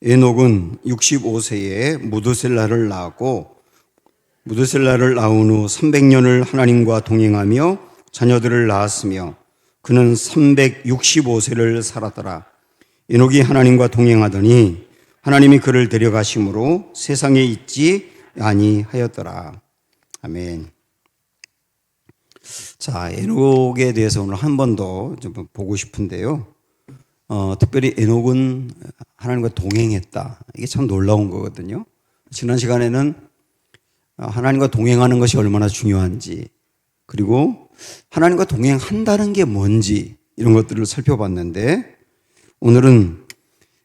에녹은 65세에 무드셀라를 낳았고 무드셀라를 낳은 후 300년을 하나님과 동행하며 자녀들을 낳았으며 그는 365세를 살았더라. 에녹이 하나님과 동행하더니 하나님이 그를 데려가심으로 세상에 있지 아니하였더라. 아멘. 자, 에녹에 대해서 오늘 한 번 더 좀 보고 싶은데요. 특별히 에녹은 하나님과 동행했다. 이게 참 놀라운 거거든요. 지난 시간에는 하나님과 동행하는 것이 얼마나 중요한지, 그리고 하나님과 동행한다는 게 뭔지 이런 것들을 살펴봤는데, 오늘은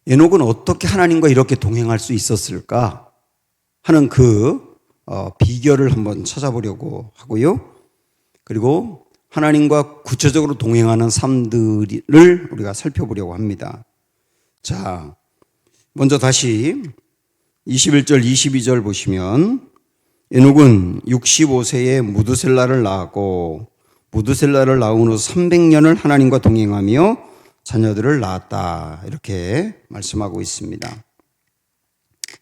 에녹은 어떻게 하나님과 이렇게 동행할 수 있었을까 하는 그 비결을 한번 찾아보려고 하고요. 그리고 하나님과 구체적으로 동행하는 삶들을 우리가 살펴보려고 합니다. 자, 먼저 다시 21절, 22절 보시면 에녹은 65세에 무드셀라를 낳았고 무드셀라를 낳은 후 300년을 하나님과 동행하며 자녀들을 낳았다. 이렇게 말씀하고 있습니다.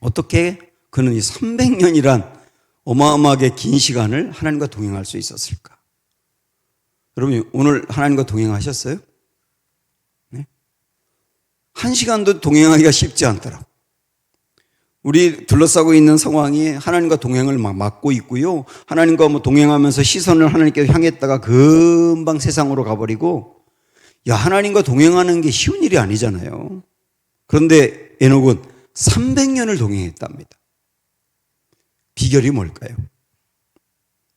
어떻게 그는 이 300년이란 어마어마하게 긴 시간을 하나님과 동행할 수 있었을까? 여러분, 오늘 하나님과 동행하셨어요? 네? 한 시간도 동행하기가 쉽지 않더라고요. 우리 둘러싸고 있는 상황이 하나님과 동행을 막 막고 있고요. 하나님과 동행하면서 시선을 하나님께 향했다가 금방 세상으로 가버리고, 하나님과 동행하는 게 쉬운 일이 아니잖아요. 그런데 에녹은 300년을 동행했답니다. 비결이 뭘까요?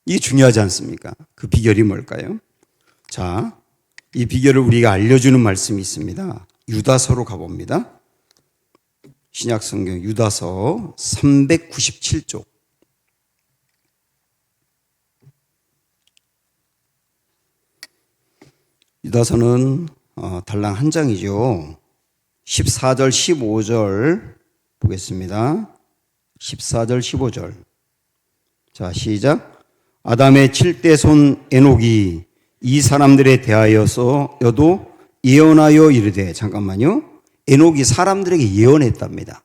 이게 중요하지 않습니까? 그 비결이 뭘까요? 자, 이 비결을 우리가 알려주는 말씀이 있습니다. 유다서로 가봅니다. 신약성경 유다서 397쪽. 유다서는 달랑 한 장이죠. 14절, 15절 보겠습니다. 14절, 15절. 자, 시작. 아담의 7대 손 에녹이 이 사람들에 대하여서여도 예언하여 이르되, 잠깐만요. 에녹이 사람들에게 예언했답니다.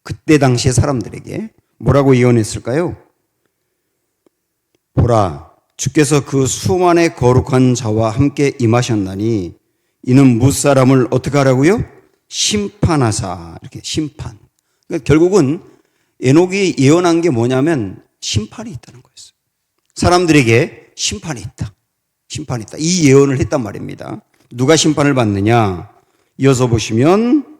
그때 당시의 사람들에게 뭐라고 예언했을까요? 보라, 주께서 그 수만의 거룩한 자와 함께 임하셨나니 이는 무사람을 어떻게 하라고요? 심판하사. 이렇게 심판. 그러니까 결국은 에녹이 예언한 게 뭐냐면 심판이 있다는 거였어요. 사람들에게 심판이 있다. 심판이 있다. 이 예언을 했단 말입니다. 누가 심판을 받느냐? 이어서 보시면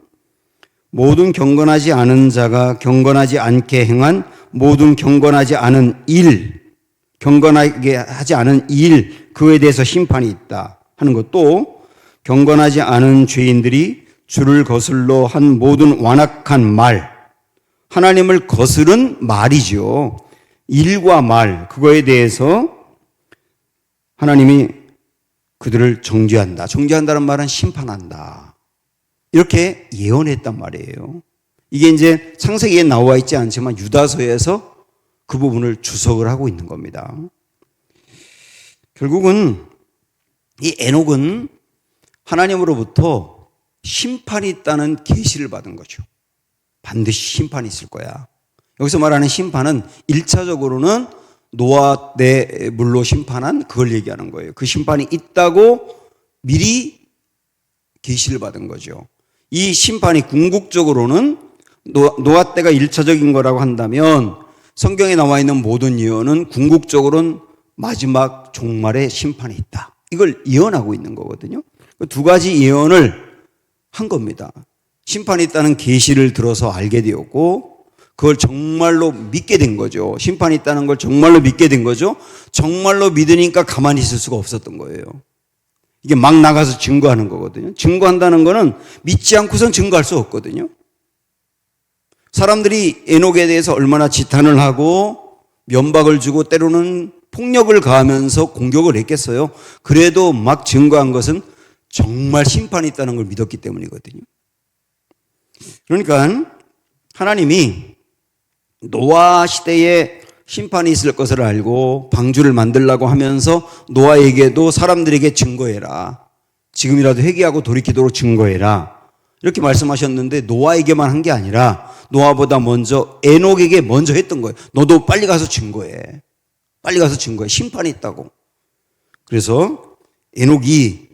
모든 경건하지 않은 자가 경건하지 않게 행한 모든 경건하지 않은 일, 경건하게 하지 않은 일, 그에 대해서 심판이 있다 하는 것도, 경건하지 않은 죄인들이 주를 거슬러 한 모든 완악한 말, 하나님을 거스른 말이죠. 일과 말, 그거에 대해서 하나님이 그들을 정죄한다. 정죄한다는 말은 심판한다. 이렇게 예언했단 말이에요. 이게 이제 창세기에 나와 있지 않지만 유다서에서 그 부분을 주석을 하고 있는 겁니다. 결국은 이 에녹은 하나님으로부터 심판이 있다는 계시를 받은 거죠. 반드시 심판이 있을 거야. 여기서 말하는 심판은 1차적으로는 노아 때 물로 심판한 그걸 얘기하는 거예요. 그 심판이 있다고 미리 계시를 받은 거죠. 이 심판이 궁극적으로는 노아 때가 1차적인 거라고 한다면 성경에 나와 있는 모든 예언은 궁극적으로는 마지막 종말에 심판이 있다. 이걸 예언하고 있는 거거든요. 두 가지 예언을 한 겁니다. 심판이 있다는 계시를 들어서 알게 되었고, 그걸 정말로 믿게 된 거죠. 심판이 있다는 걸 정말로 믿게 된 거죠. 정말로 믿으니까 가만히 있을 수가 없었던 거예요. 이게 막 나가서 증거하는 거거든요. 증거한다는 거는 믿지 않고선 증거할 수 없거든요. 사람들이 에녹에 대해서 얼마나 지탄을 하고 면박을 주고 때로는 폭력을 가하면서 공격을 했겠어요. 그래도 막 증거한 것은 정말 심판이 있다는 걸 믿었기 때문이거든요. 그러니까 하나님이 노아 시대에 심판이 있을 것을 알고 방주를 만들라고 하면서 노아에게도 사람들에게 증거해라. 지금이라도 회개하고 돌이키도록 증거해라. 이렇게 말씀하셨는데 노아에게만 한 게 아니라 노아보다 먼저 에녹에게 먼저 했던 거예요. 너도 빨리 가서 증거해. 빨리 가서 증거해. 심판이 있다고. 그래서 에녹이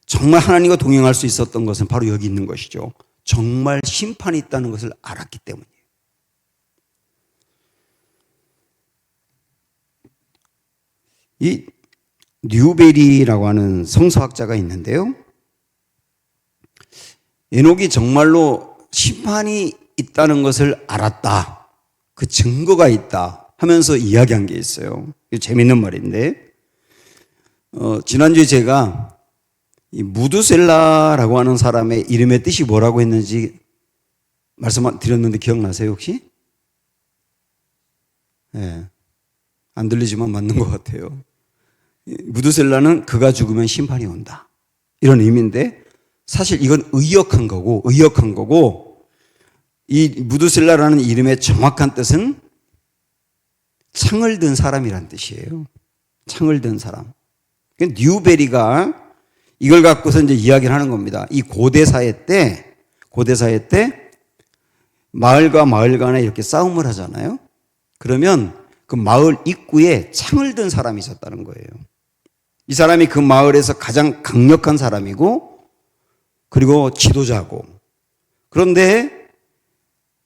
정말 하나님과 동행할 수 있었던 것은 바로 여기 있는 것이죠. 정말 심판이 있다는 것을 알았기 때문이에요. 이 뉴베리라고 하는 성서학자가 있는데요. 에녹이 정말로 심판이 있다는 것을 알았다. 그 증거가 있다 하면서 이야기한 게 있어요. 재밌는 말인데, 지난주에 제가 이 무드셀라라고 하는 사람의 이름의 뜻이 뭐라고 했는지 말씀드렸는데 기억나세요 혹시? 네. 안 들리지만 맞는 것 같아요. 무드셀라는 그가 죽으면 심판이 온다. 이런 의미인데 사실 이건 의역한 거고 이 무드셀라라는 이름의 정확한 뜻은 창을 든 사람이란 뜻이에요. 창을 든 사람. 뉴베리가 이걸 갖고서 이제 이야기를 하는 겁니다. 이 고대 사회 때 마을과 마을 간에 이렇게 싸움을 하잖아요. 그러면 그 마을 입구에 창을 든 사람이 있었다는 거예요. 이 사람이 그 마을에서 가장 강력한 사람이고 그리고 지도자고. 그런데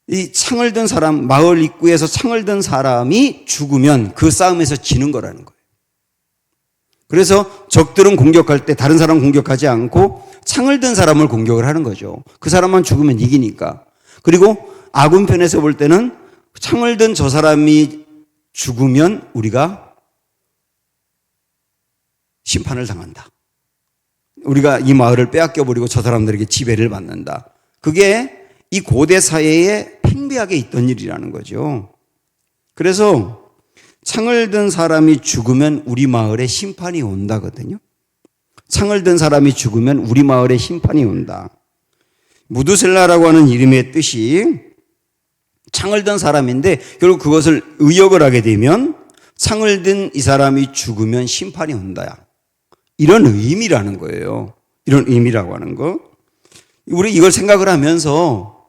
이 창을 든 사람, 마을 입구에서 창을 든 사람이 죽으면 그 싸움에서 지는 거라는 거예요. 그래서 적들은 공격할 때 다른 사람 공격하지 않고 창을 든 사람을 공격을 하는 거죠. 그 사람만 죽으면 이기니까. 그리고 아군 편에서 볼 때는 창을 든 저 사람이 죽으면 우리가 심판을 당한다. 우리가 이 마을을 빼앗겨 버리고 저 사람들에게 지배를 받는다. 그게 이 고대 사회에 팽배하게 있던 일이라는 거죠. 그래서 창을 든 사람이 죽으면 우리 마을에 심판이 온다거든요. 창을 든 사람이 죽으면 우리 마을에 심판이 온다. 무드셀라라고 하는 이름의 뜻이 창을 든 사람인데 결국 그것을 의역을 하게 되면 창을 든 이 사람이 죽으면 심판이 온다. 이런 의미라는 거예요. 이런 의미라고 하는 거. 우리 이걸 생각을 하면서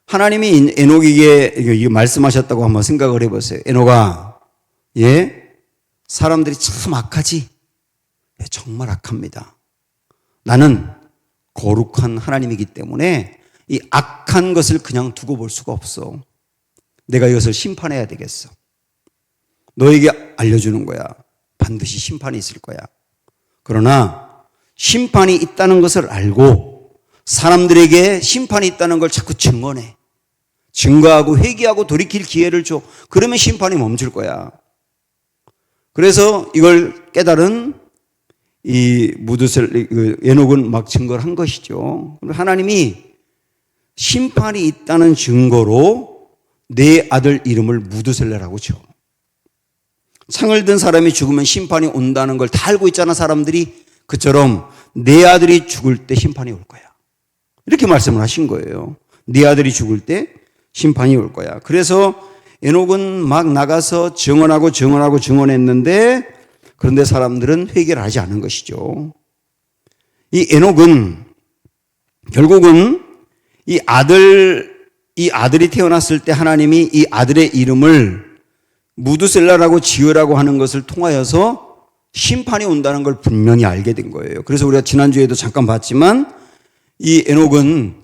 하나님이 에녹에게 말씀하셨다고 한번 생각을 해보세요. 에녹아, 사람들이 참 악하지? 정말 악합니다. 나는 거룩한 하나님이기 때문에 이 악한 것을 그냥 두고 볼 수가 없어. 내가 이것을 심판해야 되겠어. 너에게 알려주는 거야. 반드시 심판이 있을 거야. 그러나 심판이 있다는 것을 알고 사람들에게 심판이 있다는 걸 자꾸 증언해. 증거하고 회개하고 돌이킬 기회를 줘. 그러면 심판이 멈출 거야. 그래서 이걸 깨달은 이 에녹은 막 증거를 한 것이죠. 하나님이 심판이 있다는 증거로 내 아들 이름을 무드셀라라고 줘. 창을 든 사람이 죽으면 심판이 온다는 걸 다 알고 있잖아, 사람들이. 그처럼 내 아들이 죽을 때 심판이 올 거야. 이렇게 말씀을 하신 거예요. 네 아들이 죽을 때 심판이 올 거야. 그래서 에녹은 막 나가서 증언했는데 그런데 사람들은 회개를 하지 않은 것이죠. 이 에녹은 결국은 이 아들이 태어났을 때 하나님이 이 아들의 이름을 무드셀라라고 지으라고 하는 것을 통하여서 심판이 온다는 걸 분명히 알게 된 거예요. 그래서 우리가 지난주에도 잠깐 봤지만 이 에녹은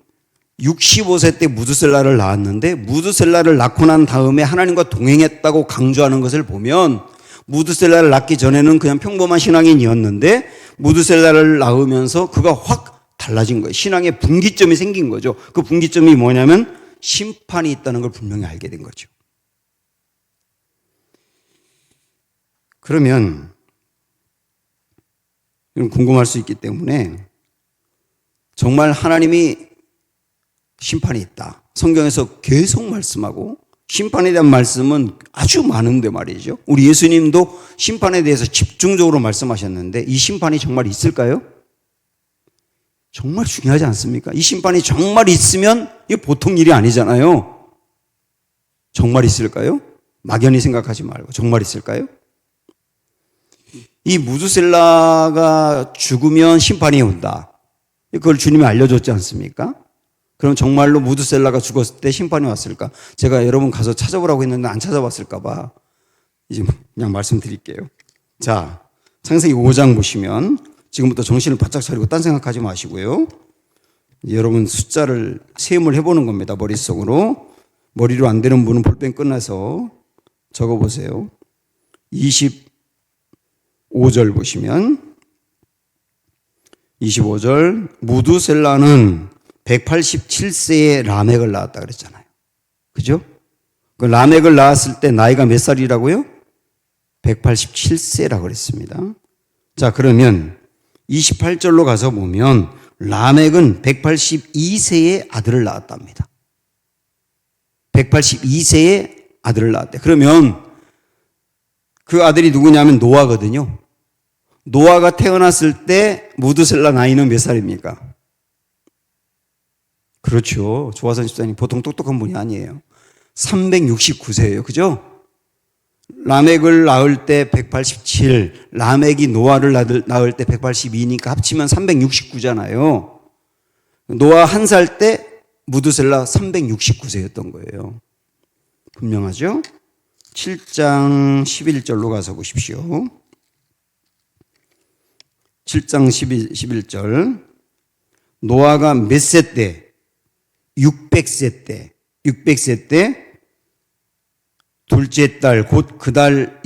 65세 때 무드셀라를 낳았는데 무드셀라를 낳고 난 다음에 하나님과 동행했다고 강조하는 것을 보면 무드셀라를 낳기 전에는 그냥 평범한 신앙인이었는데 무드셀라를 낳으면서 그가 확 달라진 거예요. 신앙의 분기점이 생긴 거죠. 그 분기점이 뭐냐면 심판이 있다는 걸 분명히 알게 된 거죠. 그러면 궁금할 수 있기 때문에 정말 하나님이 심판이 있다. 성경에서 계속 말씀하고 심판에 대한 말씀은 아주 많은데 말이죠. 우리 예수님도 심판에 대해서 집중적으로 말씀하셨는데 이 심판이 정말 있을까요? 정말 중요하지 않습니까? 이 심판이 정말 있으면 이게 보통 일이 아니잖아요. 정말 있을까요? 막연히 생각하지 말고 정말 있을까요? 이 무드셀라가 죽으면 심판이 온다. 그걸 주님이 알려줬지 않습니까? 그럼 정말로 무드셀라가 죽었을 때 심판이 왔을까? 제가 여러분 가서 찾아보라고 했는데 안 찾아봤을까 봐 이제 그냥 말씀드릴게요. 자, 창세기 5장 보시면 지금부터 정신을 바짝 차리고 딴 생각하지 마시고요. 여러분 숫자를 세음을 해보는 겁니다. 머릿속으로. 머리로 안 되는 분은 볼펜 끝나서 적어보세요. 25절 보시면 25절 무두셀라는 187세에 라멕을 낳았다 그랬잖아요. 그죠? 그 라멕을 낳았을 때 나이가 몇 살이라고요? 187세라고 그랬습니다. 자, 그러면 28절로 가서 보면 라멕은 182세에 아들을 낳았답니다. 182세에 아들을 낳았대. 그러면 그 아들이 누구냐면 노아거든요. 노아가 태어났을 때 무드셀라 나이는 몇 살입니까? 그렇죠. 조화선 집사님 보통 똑똑한 분이 아니에요. 369세예요. 그죠? 라멕을 낳을 때 187, 라멕이 노아를 낳을 때 182니까 합치면 369잖아요. 노아 한 살 때 무드셀라 369세였던 거예요. 분명하죠? 7장 11절로 가서 보십시오. 7장 11절. 노아가 몇 세 때? 600세 때. 600세 때 둘째 달 곧 그달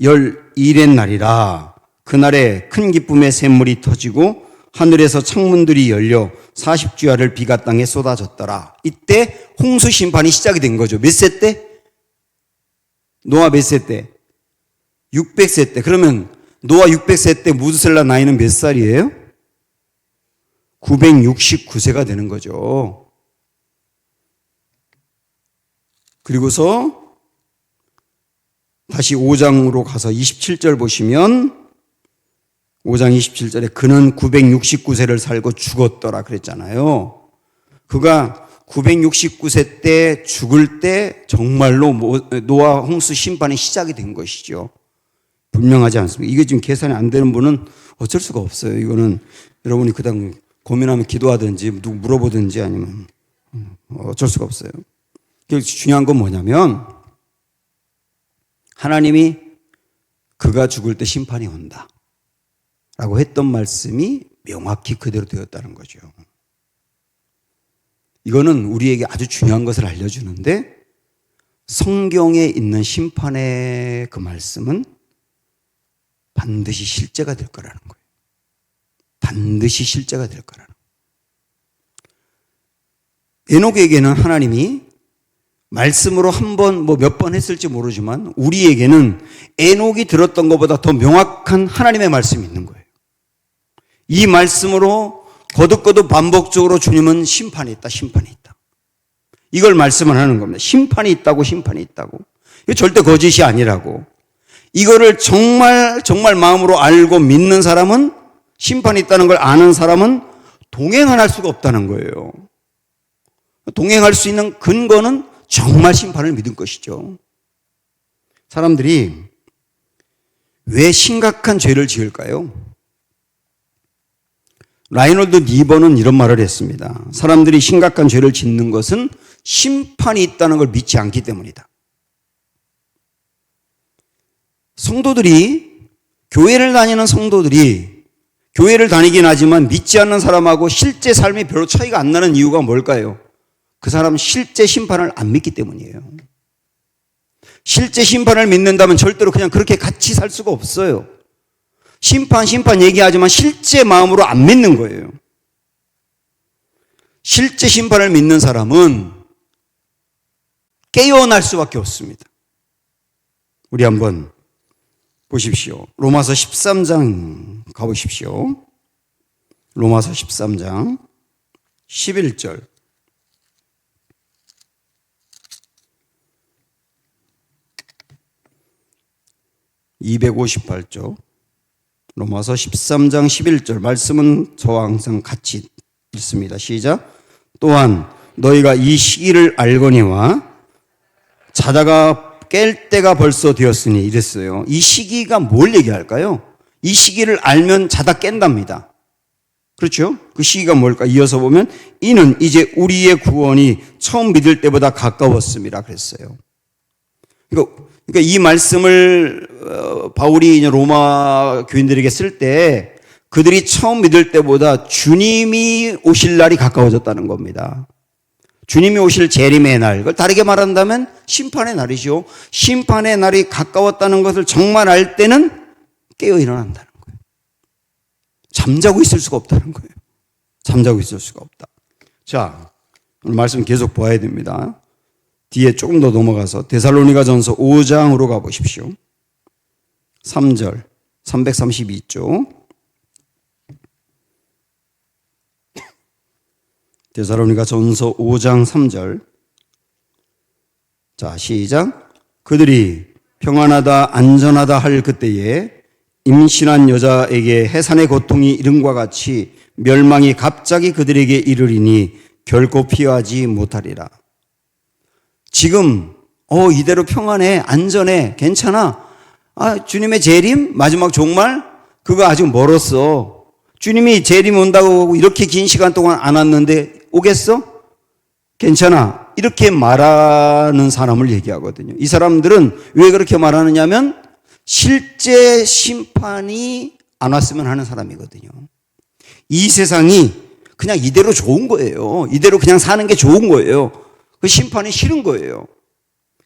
11일의 날이라. 그날에 큰 기쁨의 샘물이 터지고 하늘에서 창문들이 열려 40주야를 비가 땅에 쏟아졌더라. 이때 홍수 심판이 시작이 된 거죠. 몇 세 때? 노아 몇 세 때? 600세 때. 그러면 노아 600세 때 무드셀라 나이는 몇 살이에요? 969세가 되는 거죠. 그리고서 다시 5장으로 가서 27절 보시면 5장 27절에 그는 969세를 살고 죽었더라 그랬잖아요. 그가 969세 때 죽을 때 정말로 노아 홍수 심판이 시작이 된 것이죠. 분명하지 않습니까? 이게 지금 계산이 안 되는 분은 어쩔 수가 없어요. 이거는 여러분이 그다음 고민하면 기도하든지 누구 물어보든지 아니면 어쩔 수가 없어요. 중요한 건 뭐냐면 하나님이 그가 죽을 때 심판이 온다 라고 했던 말씀이 명확히 그대로 되었다는 거죠. 이거는 우리에게 아주 중요한 것을 알려주는데 성경에 있는 심판의 그 말씀은 반드시 실제가 될 거라는 거예요. 반드시 실제가 될 거라는 거예요. 에녹에게는 하나님이 말씀으로 한 번, 몇 번 했을지 모르지만 우리에게는 에녹이 들었던 것보다 더 명확한 하나님의 말씀이 있는 거예요. 이 말씀으로 거듭거듭 반복적으로 주님은 심판이 있다, 심판이 있다. 이걸 말씀을 하는 겁니다. 심판이 있다고, 심판이 있다고. 이거 절대 거짓이 아니라고. 이거를 정말 마음으로 알고 믿는 사람은 심판이 있다는 걸 아는 사람은 동행을 할 수가 없다는 거예요. 동행할 수 있는 근거는 정말 심판을 믿은 것이죠. 사람들이 왜 심각한 죄를 지을까요? 라이놀드 니버는 이런 말을 했습니다. 사람들이 심각한 죄를 짓는 것은 심판이 있다는 걸 믿지 않기 때문이다. 성도들이, 교회를 다니는 성도들이 교회를 다니긴 하지만 믿지 않는 사람하고 실제 삶이 별로 차이가 안 나는 이유가 뭘까요? 그 사람은 실제 심판을 안 믿기 때문이에요. 실제 심판을 믿는다면 절대로 그냥 그렇게 같이 살 수가 없어요. 심판 얘기하지만 실제 마음으로 안 믿는 거예요. 실제 심판을 믿는 사람은 깨어날 수밖에 없습니다. 우리 한번 보십시오. 로마서 13장 가보십시오. 로마서 13장 11절. 258쪽. 로마서 13장 11절 말씀은 저와 항상 같이 읽습니다. 시작. 또한 너희가 이 시기를 알거니와 자다가 깰 때가 벌써 되었으니 이랬어요. 이 시기가 뭘 얘기할까요? 이 시기를 알면 자다 깬답니다. 그렇죠? 그 시기가 뭘까? 이어서 보면 이는 이제 우리의 구원이 처음 믿을 때보다 가까웠음이라 그랬어요. 그러니까 이 말씀을 바울이 이제 로마 교인들에게 쓸 때 그들이 처음 믿을 때보다 주님이 오실 날이 가까워졌다는 겁니다. 주님이 오실 재림의 날, 그걸 다르게 말한다면 심판의 날이죠. 심판의 날이 가까웠다는 것을 정말 알 때는 깨어 일어난다는 거예요. 잠자고 있을 수가 없다는 거예요. 잠자고 있을 수가 없다. 자, 오늘 말씀 계속 봐야 됩니다. 뒤에 조금 더 넘어가서 데살로니가전서 5장으로 가보십시오. 3절, 332쪽. 데살로니가전서 5장 3절. 자, 시작. 그들이 평안하다 안전하다 할 그때에 임신한 여자에게 해산의 고통이 이른과 같이 멸망이 갑자기 그들에게 이르리니 결코 피하지 못하리라. 지금 이대로 평안해, 안전해, 괜찮아. 주님의 재림, 마지막 종말, 그거 아직 멀었어. 주님이 재림 온다고 하고 이렇게 긴 시간 동안 안 왔는데 오겠어? 괜찮아. 이렇게 말하는 사람을 얘기하거든요. 이 사람들은 왜 그렇게 말하느냐면 실제 심판이 안 왔으면 하는 사람이거든요. 이 세상이 그냥 이대로 좋은 거예요. 이대로 그냥 사는 게 좋은 거예요. 그 심판이 싫은 거예요.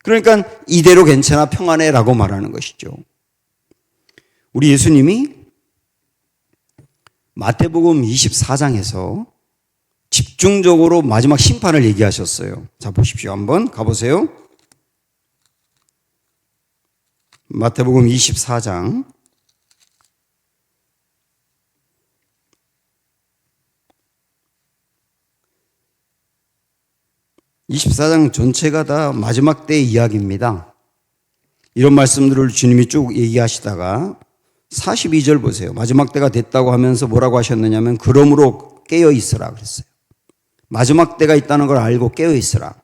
그러니까 이대로 괜찮아, 평안해 라고 말하는 것이죠. 우리 예수님이 마태복음 24장에서 집중적으로 마지막 심판을 얘기하셨어요. 자, 보십시오. 한번 가보세요. 마태복음 24장 24장 전체가 다 마지막 때의 이야기입니다. 이런 말씀들을 주님이 쭉 얘기하시다가 42절 보세요. 마지막 때가 됐다고 하면서 뭐라고 하셨느냐면 그러므로 깨어 있으라 그랬어요. 마지막 때가 있다는 걸 알고 깨어 있으라.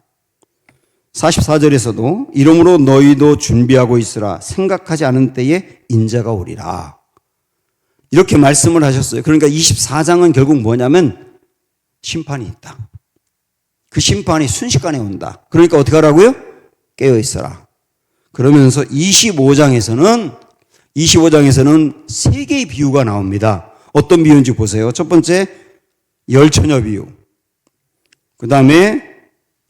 44절에서도 이러므로 너희도 준비하고 있으라. 생각하지 않은 때에 인자가 오리라. 이렇게 말씀을 하셨어요. 그러니까 24장은 결국 뭐냐면 심판이 있다. 그 심판이 순식간에 온다. 그러니까 어떻게 하라고요? 깨어 있어라. 그러면서 25장에서는 세 개의 비유가 나옵니다. 어떤 비유인지 보세요. 첫 번째, 열처녀 비유. 그 다음에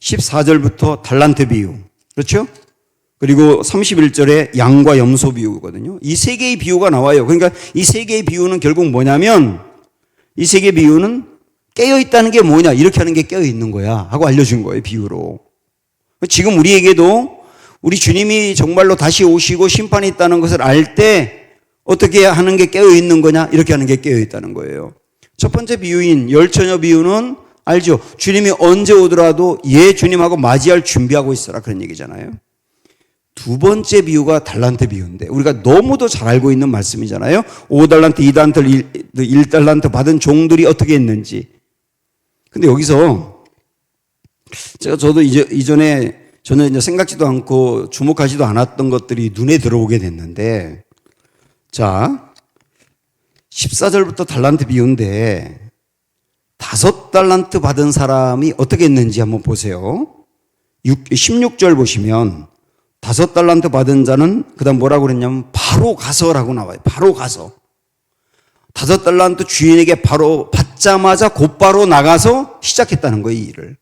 14절부터 달란트 비유. 그렇죠? 그리고 31절에 양과 염소 비유거든요. 이 세 개의 비유가 나와요. 그러니까 이 세 개의 비유는 결국 뭐냐면 이 세 개의 비유는 깨어있다는 게 뭐냐, 이렇게 하는 게 깨어있는 거야 하고 알려준 거예요, 비유로. 지금 우리에게도 우리 주님이 정말로 다시 오시고 심판이 있다는 것을 알 때 어떻게 하는 게 깨어있는 거냐, 이렇게 하는 게 깨어있다는 거예요. 첫 번째 비유인 열처녀 비유는 알죠? 주님이 언제 오더라도 주님하고 맞이할 준비하고 있어라, 그런 얘기잖아요. 두 번째 비유가 달란트 비유인데 우리가 너무도 잘 알고 있는 말씀이잖아요. 5달란트, 2달란트, 1달란트 받은 종들이 어떻게 했는지. 근데 여기서 저도 이전에 저는 이제 생각지도 않고 주목하지도 않았던 것들이 눈에 들어오게 됐는데, 자, 14절부터 달란트 비유인데 5달란트 받은 사람이 어떻게 했는지 한번 보세요. 16절 보시면 5달란트 받은 자는 그 다음 뭐라고 그랬냐면 바로 가서라고 나와요. 바로 가서. 5달란트 주인에게 바로 받자마자 곧바로 나가서 시작했다는 거예요, 이 일을.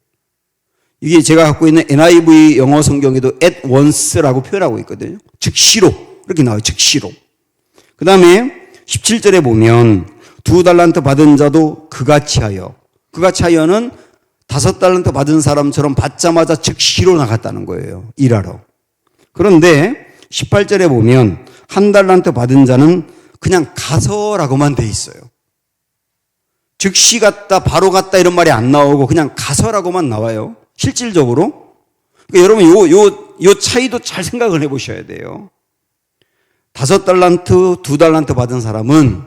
이게 제가 갖고 있는 NIV 영어 성경에도 at once라고 표현하고 있거든요. 즉시로. 이렇게 나와요, 즉시로. 그 다음에 17절에 보면 2달란트 받은 자도 그같이 하여는 5달란트 받은 사람처럼 받자마자 즉시로 나갔다는 거예요, 일하러. 그런데 18절에 보면 1달란트 받은 자는 그냥 가서라고만 돼 있어요. 즉시 갔다, 바로 갔다 이런 말이 안 나오고 그냥 가서라고만 나와요. 실질적으로. 그러니까 여러분 요 차이도 잘 생각을 해보셔야 돼요. 5달란트, 2달란트 받은 사람은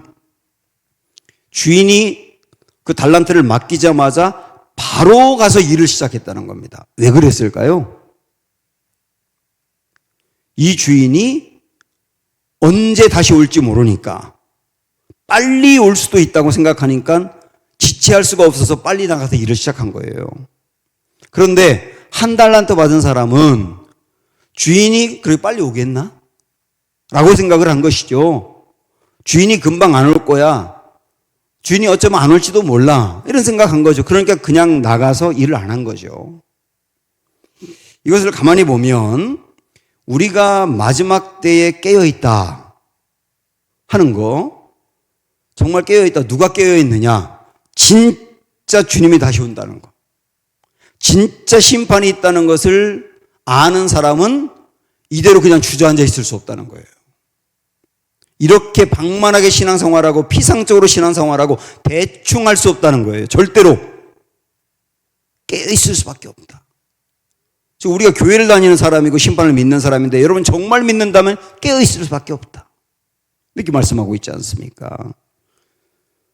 주인이 그 달란트를 맡기자마자 바로 가서 일을 시작했다는 겁니다. 왜 그랬을까요? 이 주인이 언제 다시 올지 모르니까 빨리 올 수도 있다고 생각하니까 지체할 수가 없어서 빨리 나가서 일을 시작한 거예요. 그런데 한 달란트 받은 사람은 주인이 그렇게 빨리 오겠나? 라고 생각을 한 것이죠. 주인이 금방 안 올 거야. 주인이 어쩌면 안 올지도 몰라. 이런 생각한 거죠. 그러니까 그냥 나가서 일을 안 한 거죠. 이것을 가만히 보면 우리가 마지막 때에 깨어있다 하는 거, 정말 깨어있다. 누가 깨어있느냐? 진짜 주님이 다시 온다는 거. 진짜 심판이 있다는 것을 아는 사람은 이대로 그냥 주저앉아 있을 수 없다는 거예요. 이렇게 방만하게 신앙생활하고 피상적으로 신앙생활하고 대충 할 수 없다는 거예요. 절대로 깨어있을 수밖에 없다. 지금 우리가 교회를 다니는 사람이고 심판을 믿는 사람인데 여러분 정말 믿는다면 깨어있을 수밖에 없다. 이렇게 말씀하고 있지 않습니까?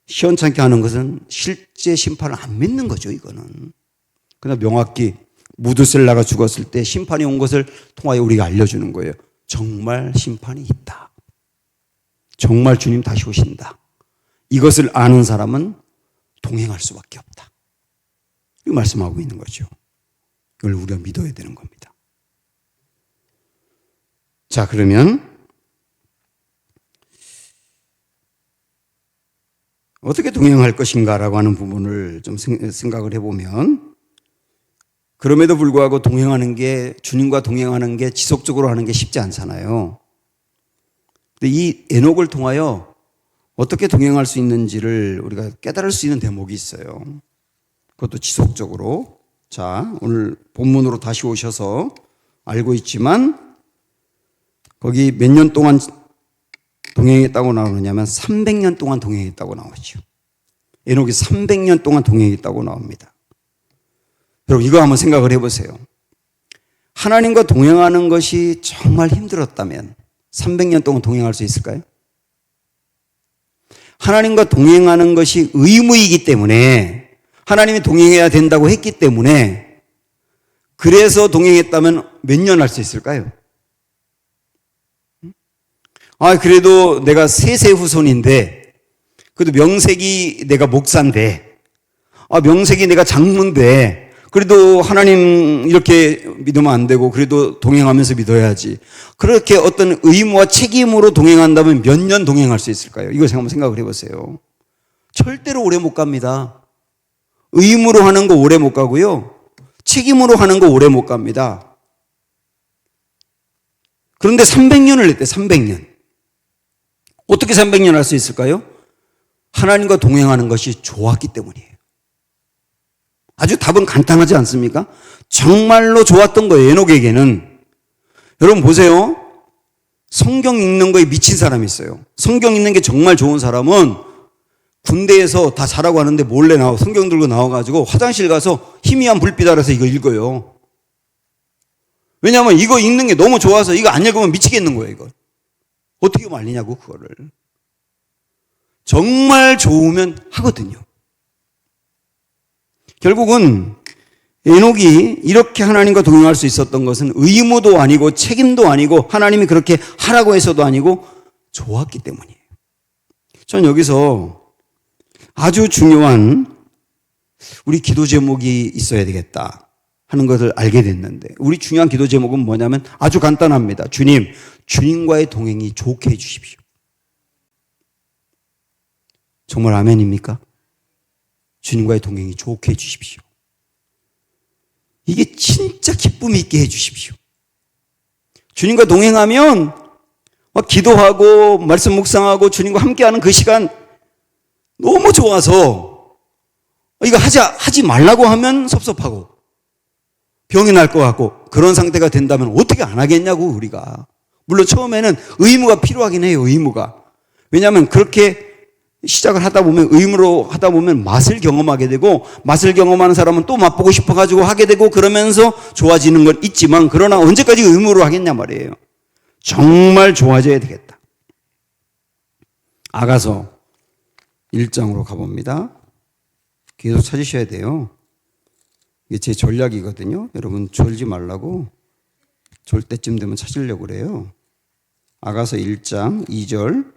시원찮게 하는 것은 실제 심판을 안 믿는 거죠. 이거는. 그러나 명확히 무드셀라가 죽었을 때 심판이 온 것을 통하여 우리가 알려주는 거예요. 정말 심판이 있다. 정말 주님 다시 오신다. 이것을 아는 사람은 동행할 수밖에 없다. 이 말씀하고 있는 거죠. 이걸 우리가 믿어야 되는 겁니다. 자, 그러면 어떻게 동행할 것인가라고 하는 부분을 좀 생각을 해보면, 그럼에도 불구하고 동행하는 게, 주님과 동행하는 게 지속적으로 하는 게 쉽지 않잖아요. 근데 이 에녹을 통하여 어떻게 동행할 수 있는지를 우리가 깨달을 수 있는 대목이 있어요. 그것도 지속적으로. 자, 오늘 본문으로 다시 오셔서 알고 있지만 거기 몇 년 동안 동행했다고 나오느냐면 300년 동안 동행했다고 나오죠. 에녹이 300년 동안 동행했다고 나옵니다. 여러분 이거 한번 생각을 해보세요. 하나님과 동행하는 것이 정말 힘들었다면 300년 동안 동행할 수 있을까요? 하나님과 동행하는 것이 의무이기 때문에, 하나님이 동행해야 된다고 했기 때문에, 그래서 동행했다면 몇 년 할 수 있을까요? 그래도 내가 세세 후손인데, 그래도 명색이 내가 목사인데, 명색이 내가 장로인데, 그래도 하나님 이렇게 믿으면 안 되고 그래도 동행하면서 믿어야지. 그렇게 어떤 의무와 책임으로 동행한다면 몇 년 동행할 수 있을까요? 이거 한번 생각을 해보세요. 절대로 오래 못 갑니다. 의무로 하는 거 오래 못 가고요. 책임으로 하는 거 오래 못 갑니다. 그런데 300년을 했대. 300년. 어떻게 300년 할 수 있을까요? 하나님과 동행하는 것이 좋았기 때문이에요. 아주 답은 간단하지 않습니까? 정말로 좋았던 거예요. 에녹에게는. 여러분 보세요. 성경 읽는 거에 미친 사람이 있어요. 성경 읽는 게 정말 좋은 사람은 군대에서 다 자라고 하는데 몰래 성경 들고 나와가지고 화장실 가서 희미한 불빛 아래서 이거 읽어요. 왜냐하면 이거 읽는 게 너무 좋아서 이거 안 읽으면 미치겠는 거예요. 이거 어떻게 말리냐고. 그거를 정말 좋으면 하거든요. 결국은 에녹이 이렇게 하나님과 동행할 수 있었던 것은 의무도 아니고 책임도 아니고 하나님이 그렇게 하라고 해서도 아니고 좋았기 때문이에요. 전 여기서 아주 중요한 우리 기도 제목이 있어야 되겠다 하는 것을 알게 됐는데, 우리 중요한 기도 제목은 뭐냐면 아주 간단합니다. 주님과의 동행이 좋게 해주십시오. 정말 아멘입니까? 주님과의 동행이 좋게 해주십시오. 이게 진짜 기쁨 있게 해주십시오. 주님과 동행하면 기도하고 말씀 묵상하고 주님과 함께하는 그 시간 너무 좋아서 이거 하지 말라고 하면 섭섭하고 병이 날 것 같고 그런 상태가 된다면 어떻게 안 하겠냐고. 우리가 물론 처음에는 의무가 필요하긴 해요. 의무가. 왜냐하면 그렇게 시작을 하다 보면, 의무로 하다 보면 맛을 경험하게 되고, 맛을 경험하는 사람은 또 맛보고 싶어가지고 하게 되고, 그러면서 좋아지는 건 있지만, 그러나 언제까지 의무로 하겠냐 말이에요. 정말 좋아져야 되겠다. 아가서 1장으로 가봅니다. 계속 찾으셔야 돼요. 이게 제 전략이거든요. 여러분 졸지 말라고, 졸 때쯤 되면 찾으려고 그래요. 아가서 1장 2절.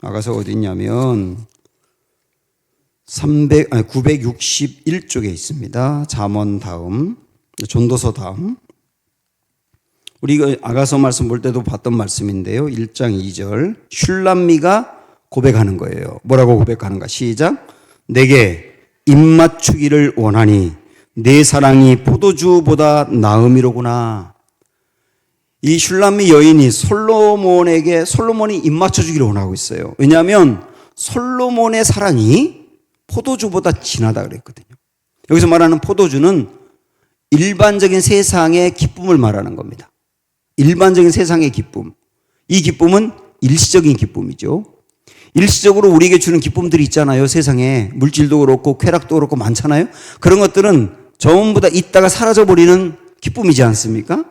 아가서 어디 있냐면 961쪽에 있습니다. 잠언 다음, 전도서 다음. 우리 아가서 말씀 볼 때도 봤던 말씀인데요. 1장 2절 슐람미가 고백하는 거예요. 뭐라고 고백하는가? 시작. 내게 입맞추기를 원하니 내 사랑이 포도주보다 나음이로구나. 이 슐람미 여인이 솔로몬이 입맞춰주기를 원하고 있어요. 왜냐하면 솔로몬의 사랑이 포도주보다 진하다 그랬거든요. 여기서 말하는 포도주는 일반적인 세상의 기쁨을 말하는 겁니다. 일반적인 세상의 기쁨. 이 기쁨은 일시적인 기쁨이죠. 일시적으로 우리에게 주는 기쁨들이 있잖아요. 세상에 물질도 그렇고 쾌락도 그렇고 많잖아요. 그런 것들은 전부 다 있다가 사라져버리는 기쁨이지 않습니까?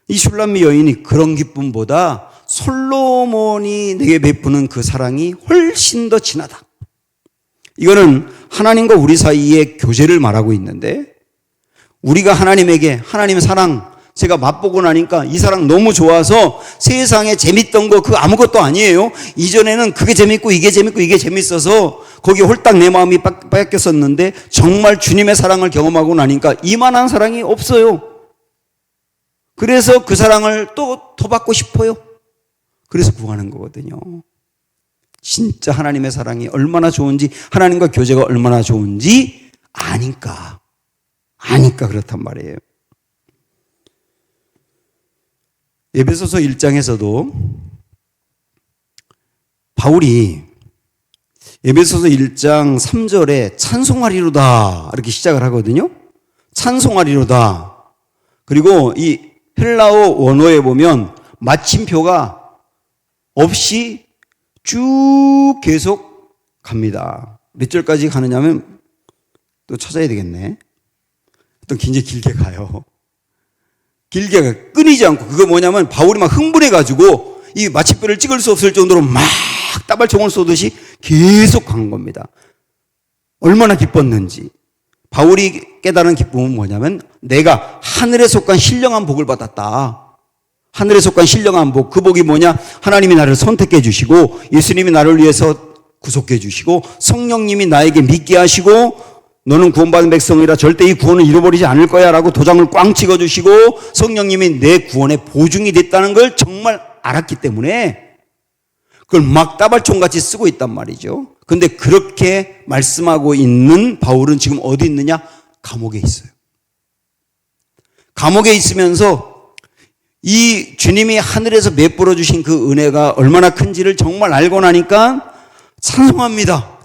이 슐람미 여인이 그런 기쁨보다 솔로몬이 내게 베푸는 그 사랑이 훨씬 더 진하다. 이거는 하나님과 우리 사이의 교제를 말하고 있는데, 우리가 하나님에게 하나님의 사랑 제가 맛보고 나니까 이 사랑 너무 좋아서 세상에 재밌던 거 그거 아무것도 아니에요. 이전에는 그게 재밌고 이게 재밌고 이게 재밌어서 거기에 홀딱 내 마음이 뺏겼었는데 정말 주님의 사랑을 경험하고 나니까 이만한 사랑이 없어요. 그래서 그 사랑을 또 더 받고 싶어요. 그래서 구하는 거거든요. 진짜 하나님의 사랑이 얼마나 좋은지, 하나님과 교제가 얼마나 좋은지 아니까 그렇단 말이에요. 에베소서 1장에서도 바울이 에베소서 1장 3절에 찬송하리로다 이렇게 시작을 하거든요. 찬송하리로다. 그리고 이 헬라어 원어에 보면 마침표가 없이 쭉 계속 갑니다. 몇 절까지 가느냐면 또 찾아야 되겠네. 또 굉장히 길게 가요. 길게 끊이지 않고. 그거 뭐냐면 바울이 막 흥분해가지고 이 마침표를 찍을 수 없을 정도로 막 따발총을 쏘듯이 계속 간 겁니다. 얼마나 기뻤는지. 바울이 깨달은 기쁨은 뭐냐면 내가 하늘에 속한 신령한 복을 받았다. 하늘에 속한 신령한 복. 그 복이 뭐냐? 하나님이 나를 선택해 주시고 예수님이 나를 위해서 구속해 주시고 성령님이 나에게 믿게 하시고 너는 구원받은 백성이라 절대 이 구원을 잃어버리지 않을 거야 라고 도장을 꽝 찍어주시고 성령님이 내 구원의 보증이 됐다는 걸 정말 알았기 때문에 그걸 막 따발총같이 쓰고 있단 말이죠. 근데 그렇게 말씀하고 있는 바울은 지금 어디 있느냐? 감옥에 있어요. 감옥에 있으면서 이 주님이 하늘에서 베풀어 주신 그 은혜가 얼마나 큰지를 정말 알고 나니까 찬송합니다.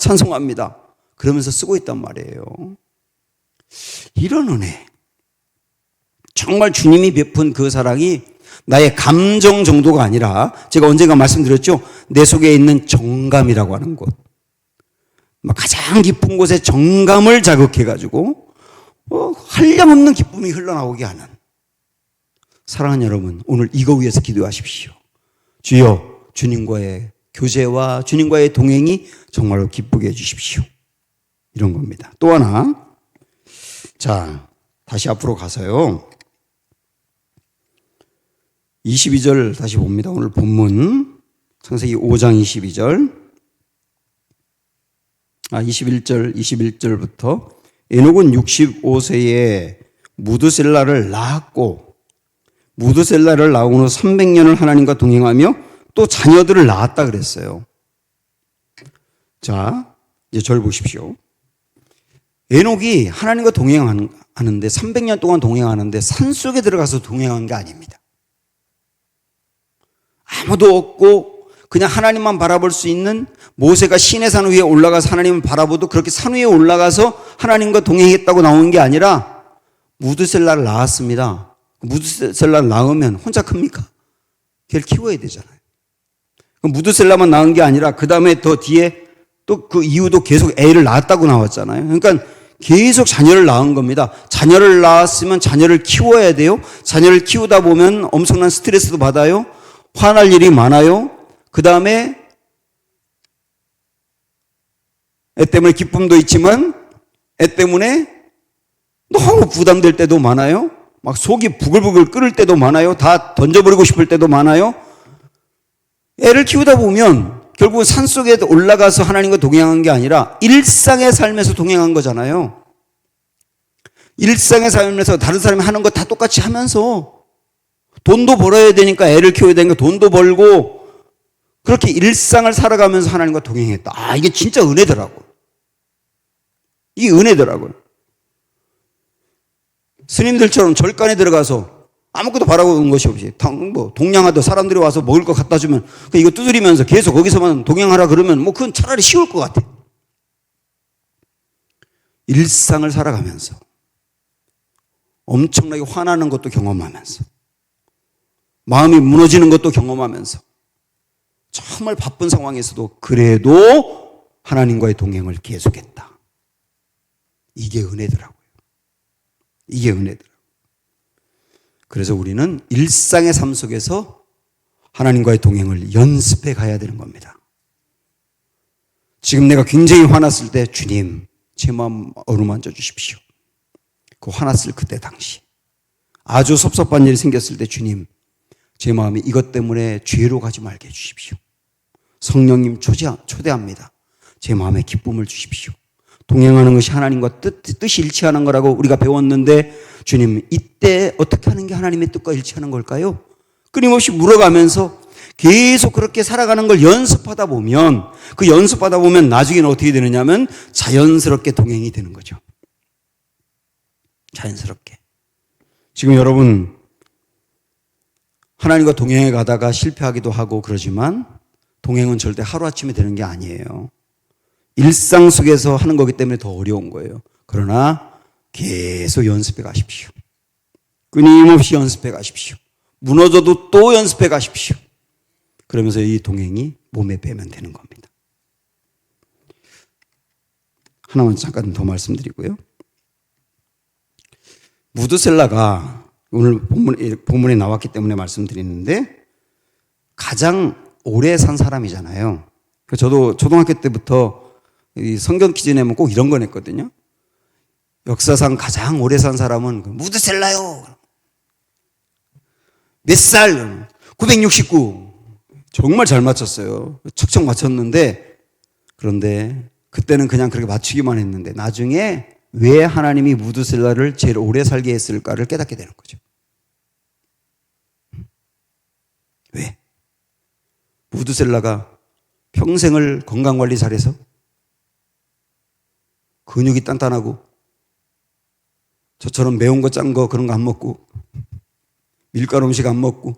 그러면서 쓰고 있단 말이에요. 이런 은혜, 정말 주님이 베푼 그 사랑이 나의 감정 정도가 아니라 제가 언젠가 말씀드렸죠. 내 속에 있는 정감이라고 하는 곳, 가장 깊은 곳에 정감을 자극해가지고 한량없는 기쁨이 흘러나오게 하는. 사랑하는 여러분, 오늘 이거 위해서 기도하십시오. 주여, 주님과의 교제와 주님과의 동행이 정말로 기쁘게 해주십시오. 이런 겁니다. 또 하나, 자, 다시 앞으로 가서요. 22절 다시 봅니다. 오늘 본문 창세기 5장 22절 21절부터 에녹은 65세에 무드셀라를 낳았고 무드셀라를 낳은 후 300년을 하나님과 동행하며 또 자녀들을 낳았다 그랬어요. 자, 이제 절 보십시오. 에녹이 하나님과 동행하는데 300년 동안 동행하는데 산속에 들어가서 동행한 게 아닙니다. 아무도 없고 그냥 하나님만 바라볼 수 있는, 모세가 시내산 위에 올라가서 하나님을 바라보도 그렇게 산 위에 올라가서 하나님과 동행했다고 나오는 게 아니라 무드셀라를 낳았습니다. 무드셀라를 낳으면 혼자 큽니까? 걔를 키워야 되잖아요. 무드셀라만 낳은 게 아니라 그 다음에 더 뒤에 또 그 이후도 계속 애를 낳았다고 나왔잖아요. 그러니까 계속 자녀를 낳은 겁니다. 자녀를 낳았으면 자녀를 키워야 돼요. 자녀를 키우다 보면 엄청난 스트레스도 받아요. 화날 일이 많아요. 그 다음에 애 때문에 기쁨도 있지만 애 때문에 너무 부담될 때도 많아요. 막 속이 부글부글 끓을 때도 많아요. 다 던져버리고 싶을 때도 많아요. 애를 키우다 보면 결국은 산속에 올라가서 하나님과 동행한 게 아니라 일상의 삶에서 동행한 거잖아요. 일상의 삶에서 다른 사람이 하는 거 다 똑같이 하면서 돈도 벌어야 되니까 애를 키워야 되니까 돈도 벌고 그렇게 일상을 살아가면서 하나님과 동행했다. 아, 이게 진짜 은혜더라고요. 이게 은혜더라고요. 스님들처럼 절간에 들어가서 아무것도 바라고 온 것이 없이 동냥하듯 사람들이 와서 먹을 거 갖다 주면 이거 두드리면서 계속 거기서만 동행하라 그러면 그건 차라리 쉬울 것 같아. 일상을 살아가면서 엄청나게 화나는 것도 경험하면서 마음이 무너지는 것도 경험하면서 정말 바쁜 상황에서도 그래도 하나님과의 동행을 계속했다. 이게 은혜더라고요. 이게 은혜더라고요. 그래서 우리는 일상의 삶 속에서 하나님과의 동행을 연습해 가야 되는 겁니다. 지금 내가 굉장히 화났을 때 주님 제 마음 어루만져 주십시오. 그 화났을 그때 당시 아주 섭섭한 일이 생겼을 때 주님 제 마음이 이것 때문에 죄로 가지 말게 해주십시오. 성령님 초대합니다. 제 마음에 기쁨을 주십시오. 동행하는 것이 하나님과 뜻이 일치하는 거라고 우리가 배웠는데 주님 이때 어떻게 하는 게 하나님의 뜻과 일치하는 걸까요? 끊임없이 물어가면서 계속 그렇게 살아가는 걸 연습하다 보면 나중에는 어떻게 되느냐면 자연스럽게 동행이 되는 거죠. 자연스럽게. 지금 여러분 하나님과 동행해 가다가 실패하기도 하고 그러지만 동행은 절대 하루아침에 되는 게 아니에요. 일상 속에서 하는 거기 때문에 더 어려운 거예요. 그러나 계속 연습해 가십시오. 끊임없이 연습해 가십시오. 무너져도 또 연습해 가십시오. 그러면서 이 동행이 몸에 배면 되는 겁니다. 하나만 잠깐 더 말씀드리고요. 무드셀라가 오늘 본문에 나왔기 때문에 말씀드리는데 가장 오래 산 사람이잖아요. 저도 초등학교 때부터 이 성경 퀴즈 내면 꼭 이런 거 냈거든요. 역사상 가장 오래 산 사람은 무드셀라요. 몇 살? 969. 정말 잘 맞췄어요. 척척 맞췄는데 그런데 그때는 그냥 그렇게 맞추기만 했는데 나중에 왜 하나님이 무드셀라를 제일 오래 살게 했을까를 깨닫게 되는 거죠. 왜? 무드셀라가 평생을 건강관리 잘해서 근육이 단단하고 저처럼 매운 거 짠 거 그런 거 안 먹고 밀가루 음식 안 먹고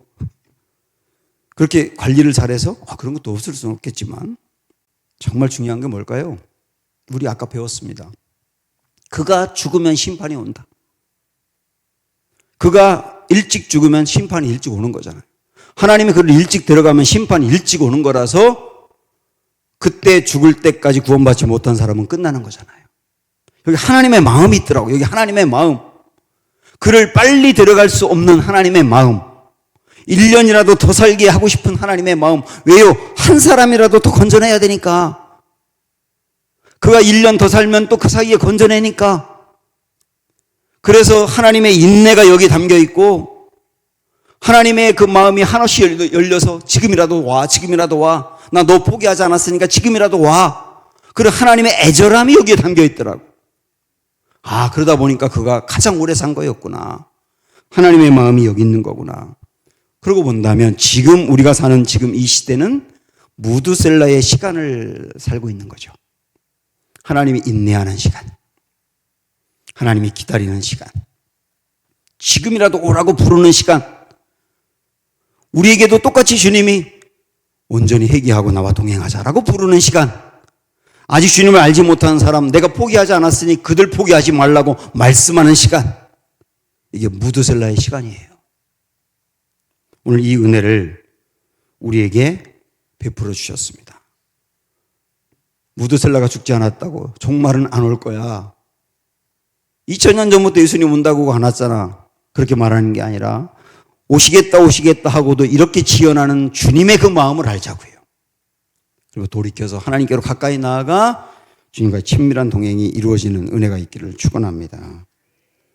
그렇게 관리를 잘해서 그런 것도 없을 수는 없겠지만 정말 중요한 게 뭘까요? 우리 아까 배웠습니다. 그가 죽으면 심판이 온다. 그가 일찍 죽으면 심판이 일찍 오는 거잖아요. 하나님이 그를 일찍 들어가면 심판이 일찍 오는 거라서 그때 죽을 때까지 구원받지 못한 사람은 끝나는 거잖아요. 여기 하나님의 마음이 있더라고요. 여기 하나님의 마음. 그를 빨리 들어갈 수 없는 하나님의 마음. 1년이라도 더 살게 하고 싶은 하나님의 마음. 왜요? 한 사람이라도 더 건져내야 되니까. 그가 1년 더 살면 또 그 사이에 건져내니까. 그래서 하나님의 인내가 여기 담겨 있고 하나님의 그 마음이 한없이 열려서 지금이라도 와, 지금이라도 와. 나 너 포기하지 않았으니까 지금이라도 와. 그리고 하나님의 애절함이 여기에 담겨 있더라고. 그러다 보니까 그가 가장 오래 산 거였구나. 하나님의 마음이 여기 있는 거구나. 그러고 본다면 지금 우리가 사는 지금 이 시대는 무드셀라의 시간을 살고 있는 거죠. 하나님이 인내하는 시간. 하나님이 기다리는 시간. 지금이라도 오라고 부르는 시간. 우리에게도 똑같이 주님이 온전히 회개하고 나와 동행하자라고 부르는 시간. 아직 주님을 알지 못하는 사람, 내가 포기하지 않았으니 그들 포기하지 말라고 말씀하는 시간. 이게 무드셀라의 시간이에요. 오늘 이 은혜를 우리에게 베풀어 주셨습니다. 무드셀라가 죽지 않았다고 종말은 안 올 거야. 2000년 전부터 예수님 온다고 안 왔잖아. 그렇게 말하는 게 아니라 오시겠다 하고도 이렇게 지연하는 주님의 그 마음을 알자고요. 그리고 돌이켜서 하나님께로 가까이 나아가 주님과의 친밀한 동행이 이루어지는 은혜가 있기를 축원합니다.